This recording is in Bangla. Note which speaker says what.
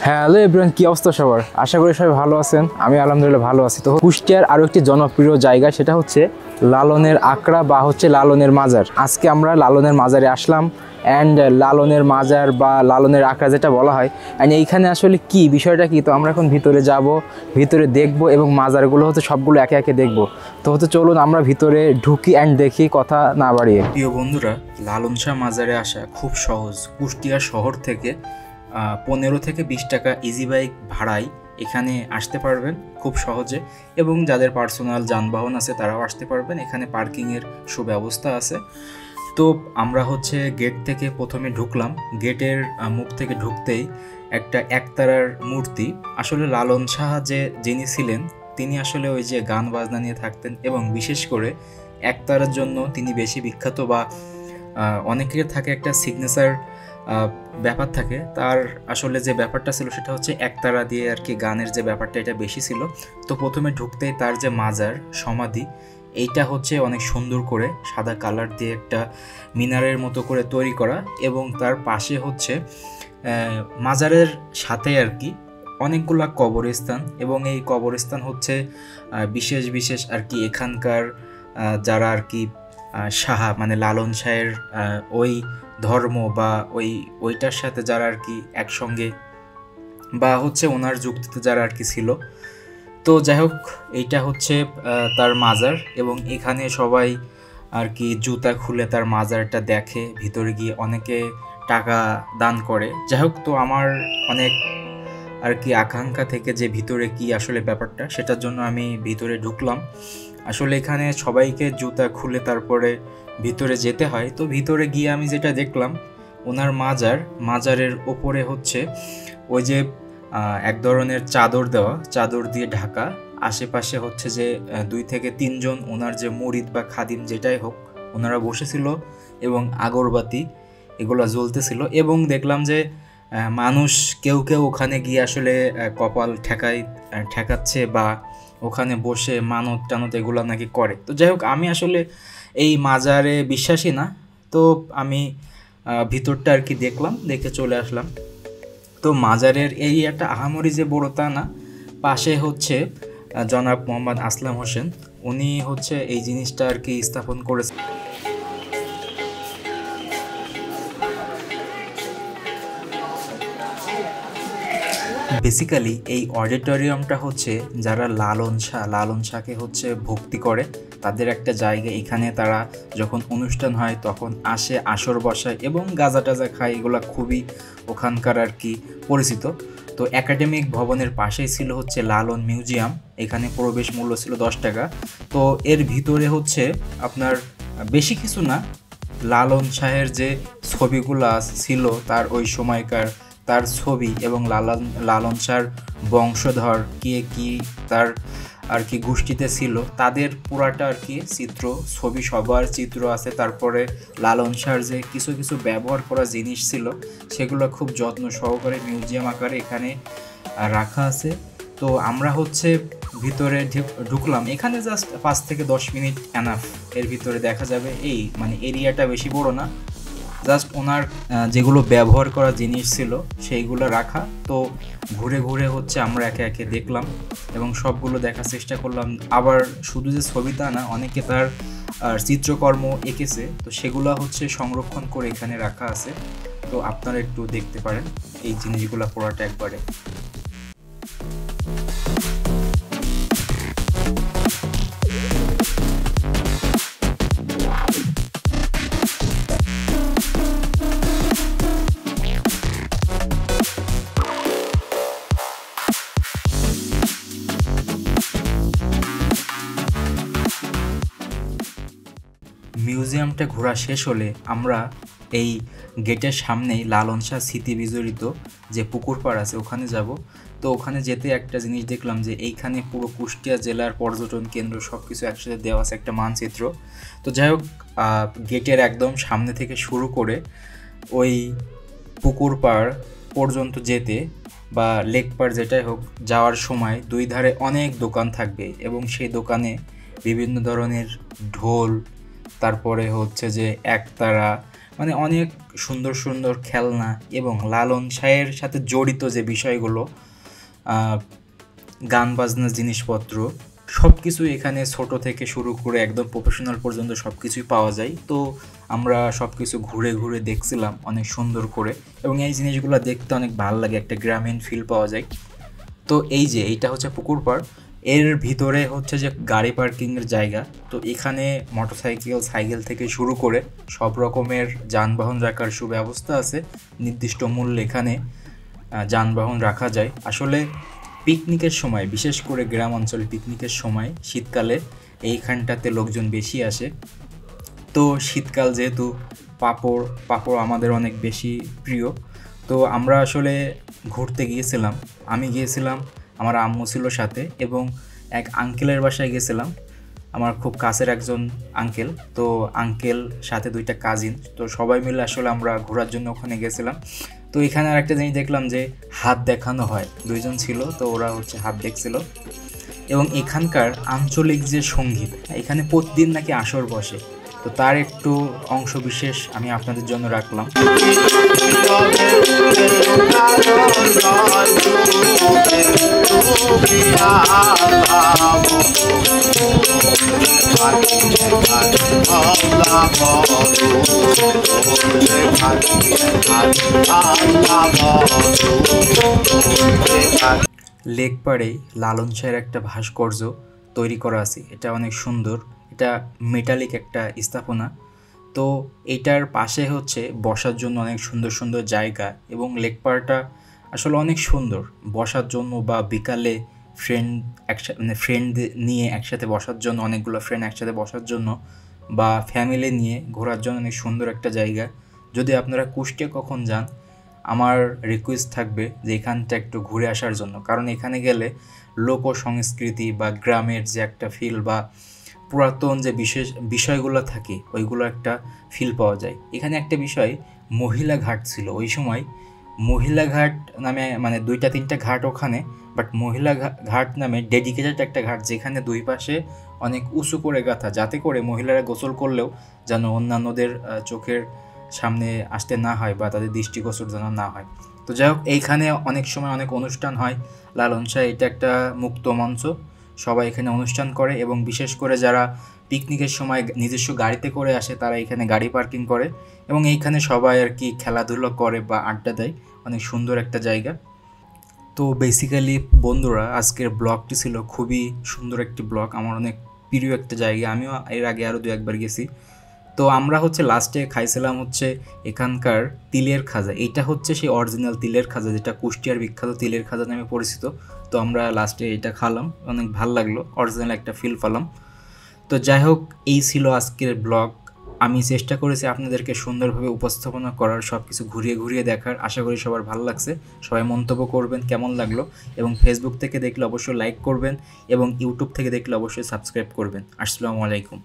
Speaker 1: হ্যালো এভরিওয়ান, কি অবস্থা সবার? আশা করি সবাই ভালো আছেন। আমি আলহামদুলিল্লাহ ভালো আছি। তো কুষ্টিয়ার আরও একটি জনপ্রিয় জায়গা, সেটা হচ্ছে লালনের আখড়া বা হচ্ছে লালনের মাজার। আজকে আমরা লালনের মাজারে আসলাম। অ্যান্ড লালনের মাজার বা লালনের আখড়া যেটা বলা হয়, অ্যান্ড এইখানে আসলে কি বিষয়টা কি, তো আমরা এখন ভিতরে যাব, ভিতরে দেখব এবং মাজারগুলো হচ্ছে সবগুলো একে একে দেখব। তো হচ্ছে চলুন আমরা ভিতরে ঢুকি অ্যান্ড দেখি, কথা না বাড়িয়ে। প্রিয় বন্ধুরা, লালন শাহ মাজারে আসা খুব সহজ। কুষ্টিয়া শহর থেকে 15 থেকে 20 টাকা ইজি বাইক ভাড়ায় এখানে আসতে পারবেন খুব সহজে, এবং যাদের পার্সোনাল যানবাহন আছে তারাও আসতে পারবেন। এখানে পার্কিংয়ের সুব্যবস্থা আছে। তো আমরা হচ্ছে গেট থেকে প্রথমে ঢুকলাম। গেটের মুখ থেকে ঢুকতেই একটা একতারার মূর্তি। আসলে লালন শাহ যিনি ছিলেন, তিনি আসলে ওই যে গান বাজনা নিয়ে থাকতেন, এবং বিশেষ করে একতারার জন্য তিনি বেশি বিখ্যাত, বা অনেকের থাকে একটা সিগনেচার ব্যাপার থাকে। তার আসলে যে ব্যাপারটা ছিল সেটা হচ্ছে একতারা দিয়ে আর কি গানের যে ব্যাপারটা, এটা বেশি ছিল। তো প্রথমে ঢুকতেই তার যে মাজার সমাধি, এইটা হচ্ছে অনেক সুন্দর করে সাদা কালার দিয়ে একটা মিনারের মতো করে তৈরি করা, এবং তার পাশে হচ্ছে মাজারের সাথে আর কি অনেকগুলা কবরস্থান, এবং এই কবরস্থান হচ্ছে বিশেষ বিশেষ আর কি এখানকার যারা আর কি শাহ মানে লালন শাহের ওই ধর্ম বা ওইটার সাথে যারা আর কি একসঙ্গে বা হচ্ছে ওনার যুক্তিতে যারা আর কি ছিল। তো যাই হোক, এইটা হচ্ছে তার মাজার, এবং এখানে সবাই আর কি জুতা খুলে তার মাজারটা দেখে। ভিতরে গিয়ে অনেকে টাকা দান করে। যাই হোক, তো আমার অনেক আর কি আকাঙ্ক্ষা থেকে যে ভিতরে কি আসলে ব্যাপারটা, সেটার জন্য আমি ভিতরে ঢুকলাম। আসলে এখানে সবাইকে জুতা খুলে তারপরে ভিতরে যেতে হয়। তো ভিতরে গিয়ে আমি যেটা দেখলাম, ওনার মাজারের ওপরে হচ্ছে ওই যে এক ধরনের চাদর দেওয়া, চাদর দিয়ে ঢাকা। আশেপাশে হচ্ছে যে 2 থেকে 3 জন ওনার যে মুরিদ বা খাদিম যেটাই হোক, ওনারা বসেছিল, এবং আগরবাতি এগুলো জ্বলতেছিল। এবং দেখলাম যে মানুষ কেউ কেউ ওখানে গিয়ে আসলে কপাল ঠেকাচ্ছে বা ওখানে বসে মানত টানত এগুলো নাকি করে। তো যাই হোক, আমি আসলে এই মাজারে বিশ্বাসী না। তো আমি ভিতরটা আর কি দেখলাম, দেখে চলে আসলাম। তো মাজারের এই একটা আহামরি যে বড় তা না। পাশে হচ্ছে জনাব মোহাম্মদ আসলাম হোসেন, উনি হচ্ছে এই জিনিসটা আর কি স্থাপন করেছেন। বেসিক্যালি এই অডিটোরিয়ামটা হচ্ছে যারা লালন শাহকে হচ্ছে ভক্তি করে তাদের একটা জায়গা। এখানে তারা যখন অনুষ্ঠান হয় তখন আসে, আসর বসায় এবং গাঁজা টাজা খায়। এগুলো খুবই ওখানকার আর কি পরিচিত। তো একাডেমিক ভবনের পাশেই ছিল হচ্ছে লালন মিউজিয়াম। এখানে প্রবেশ মূল্য ছিল 10 টাকা। তো এর ভিতরে হচ্ছে আপনার বেশি কিছু না, লালন শাহের যে ছবিগুলো ছিল তার ওই সময়কার তার ছবি, এবং লালন শাহর বংশধর কি তার আর কি গোষ্ঠীতে ছিল তাদের পুরাটা আর কি ছবি সবার চিত্র আছে। তারপরে লালন শাহর যে কিছু কিছু ব্যবহার করা জিনিস ছিল সেগুলো খুব যত্ন সহকারে মিউজিয়াম আকারে এখানে রাখা আছে। তো আমরা হচ্ছে ভিতরে ঢুকলাম। এখানে জাস্ট 5 থেকে 10 মিনিট এনাফ। এর ভিতরে দেখা যাবে এই মানে এরিয়াটা বেশি বড় না, জাস্ট ওনার যেগুলো ব্যবহার করা জিনিস ছিল সেইগুলো রাখা। তো ঘুরে ঘুরে হচ্ছে আমরা একে একে দেখলাম এবং সবগুলো দেখার চেষ্টা করলাম। আবার শুধু যে ছবি তা না, অনেকে তার চিত্রকর্ম এঁকেছে, তো সেগুলো হচ্ছে সংরক্ষণ করে এখানে রাখা আছে। তো আপনারা একটু দেখতে পারেন এই জিনিসগুলো পুরোটা একবারে। মিউজিয়ামটা ঘোরা শেষ হলে আমরা এই গেটের সামনেই লালন শাহ স্মৃতি বিজড়িত যে পুকুর পাড় আছে ওখানে যাব। তো ওখানে যেতে একটা জিনিস দেখলাম যে এইখানে পুরো কুষ্টিয়া জেলার পর্যটন কেন্দ্র সব কিছু একসাথে দেওয়া আছে, একটা মানচিত্র। তো যাই হোক, গেটের একদম সামনে থেকে শুরু করে ওই পুকুর পাড় পর্যন্ত যেতে বা লেক পাড় যেটাই হোক, যাওয়ার সময় 2 ধারে অনেক দোকান থাকবে, এবং সেই দোকানে বিভিন্ন ধরনের ঢোল, তারপরে হচ্ছে যে একতারা, মানে অনেক সুন্দর সুন্দর খেলনা এবং লালন শাহের সাথে জড়িত যে বিষয়গুলো, গান বাজনার জিনিসপত্র সব কিছু এখানে ছোট থেকে শুরু করে একদম প্রফেশনাল পর্যন্ত সব কিছুই পাওয়া যায়। তো আমরা সব কিছু ঘুরে ঘুরে দেখছিলাম অনেক সুন্দর করে, এবং এই জিনিসগুলো দেখতে অনেক ভালো লাগে, একটা গ্রামীণ ফিল পাওয়া যায়। তো এই যে এইটা হচ্ছে পুকুর পাড়, এর ভিতরে হচ্ছে যে গাড়ি পার্কিংয়ের জায়গা। তো এখানে মোটরসাইকেল সাইকেল থেকে শুরু করে সব রকমের যানবাহন রাখার সুব্যবস্থা আছে। নির্দিষ্ট মূল্যে এখানে যানবাহন রাখা যায়। আসলে পিকনিকের সময়, বিশেষ করে গ্রাম অঞ্চলে পিকনিকের সময় শীতকালে এইখানটাতে লোকজন বেশি আসে। তো শীতকাল যেহেতু পাঁপড় আমাদের অনেক বেশি প্রিয়। তো আমরা আসলে ঘুরতে গিয়েছিলাম, আমি গিয়েছিলাম, আমার আম্মু ছিল সাথে, এবং এক আঙ্কেলের বাসায় গেছিলাম, আমার খুব কাছের একজন আঙ্কেল। তো আঙ্কেল সাথে 2টা কাজিন, তো সবাই মিলে আসলে আমরা ঘোরার জন্য ওখানে গেছিলাম। তো এখানে আরেকটা জিনিস দেখলাম যে হাত দেখানো হয়, 2জন ছিল, তো ওরা হচ্ছে হাত দেখছিল। এবং এখানকার আঞ্চলিক যে সঙ্গীত, এখানে প্রতিদিন নাকি আসর বসে, তো তার একটু অংশ বিশেষ আমি আপনাদের জন্য রাখলাম। লেক পাড়েই লালন শাহের একটা ভাস্কর্য তৈরি করা আছে, এটা অনেক সুন্দর, এটা মেটালিক একটা স্থাপনা। তো এটার পাশে হচ্ছে বসার জন্য অনেক সুন্দর সুন্দর জায়গা, এবং লেক পাড়টা আসলে অনেক সুন্দর বসার জন্য, বা বিকালে ফ্রেন্ড নিয়ে একসাথে বসার জন্য, অনেকগুলো ফ্রেন্ড একসাথে বসার জন্য, বা ফ্যামিলি নিয়ে ঘোরার জন্য অনেক সুন্দর একটা জায়গা। যদি আপনারা কুষ্টিয়া কখন যান, আমার রিকোয়েস্ট থাকবে যে এখানটা একটু ঘুরে আসার জন্য, কারণ এখানে গেলে লোক সংস্কৃতি বা গ্রামের যে একটা ফিল বা পুরাতন যে বিষয়গুলো থাকে ওইগুলো একটা ফিল পাওয়া যায়। এখানে একটা বিষয়, মহিলা ঘাট ছিল ওই সময়, মহিলা ঘাট নামে, মানে 2-3টা ঘাট ওখানে, বাট মহিলা ঘাট নামে ডেডিকেটেড একটা ঘাট, যেখানে 2 পাশে অনেক উঁচু করে গাঁথা, যাতে করে মহিলারা গোসল করলেও যেন অন্যান্যদের চোখের সামনে আসতে না হয় বা তাদের দৃষ্টিগোচর যেন না হয়। তো যাই হোক, এইখানে অনেক সময় অনেক অনুষ্ঠান হয়। লালন শাহ এটা একটা মুক্ত মঞ্চ, সবাই এখানে অনুষ্ঠান করে, এবং বিশেষ করে যারা পিকনিকের সময় নিজস্ব গাড়িতে করে আসে তারা এখানে গাড়ি পার্কিং করে, এবং এইখানে সবাই আর কি খেলাধুলো করে বা আড্ডা দেয়। অনেক সুন্দর একটা জায়গা। তো বেসিক্যালি বন্ধুরা, আজকের ব্লগটি ছিল খুবই সুন্দর একটি ব্লগ, আমার অনেক প্রিয় একটা জায়গা, আমিও এর আগে আরও 2-1বার গেছি। তো আমরা হচ্ছে লাস্টে খাইছিলাম হচ্ছে এখানকার তিলের খাজা, এইটা হচ্ছে সেই অরিজিনাল তিলের খাজা, যেটা কুষ্টিয়ার বিখ্যাত তিলের খাজা নামে পরিচিত। তো আমরা লাস্টে এটা খালাম, অনেক ভালো লাগলো, অরিজিনাল একটা ফিল পেলাম। তো যাই হোক, এই ছিল আজকের ব্লগ। আমি চেষ্টা করেছি আপনাদেরকে সুন্দরভাবে উপস্থাপনা করার, সব কিছু ঘুরিয়ে ঘুরিয়ে দেখার। আশা করি সবার ভালো লাগছে, সবাই মন্তব্য করবেন কেমন লাগলো, এবং ফেসবুক থেকে দেখলে অবশ্যই লাইক করবেন, এবং ইউটিউব থেকে দেখলে অবশ্যই সাবস্ক্রাইব করবেন। আসসালামু আলাইকুম।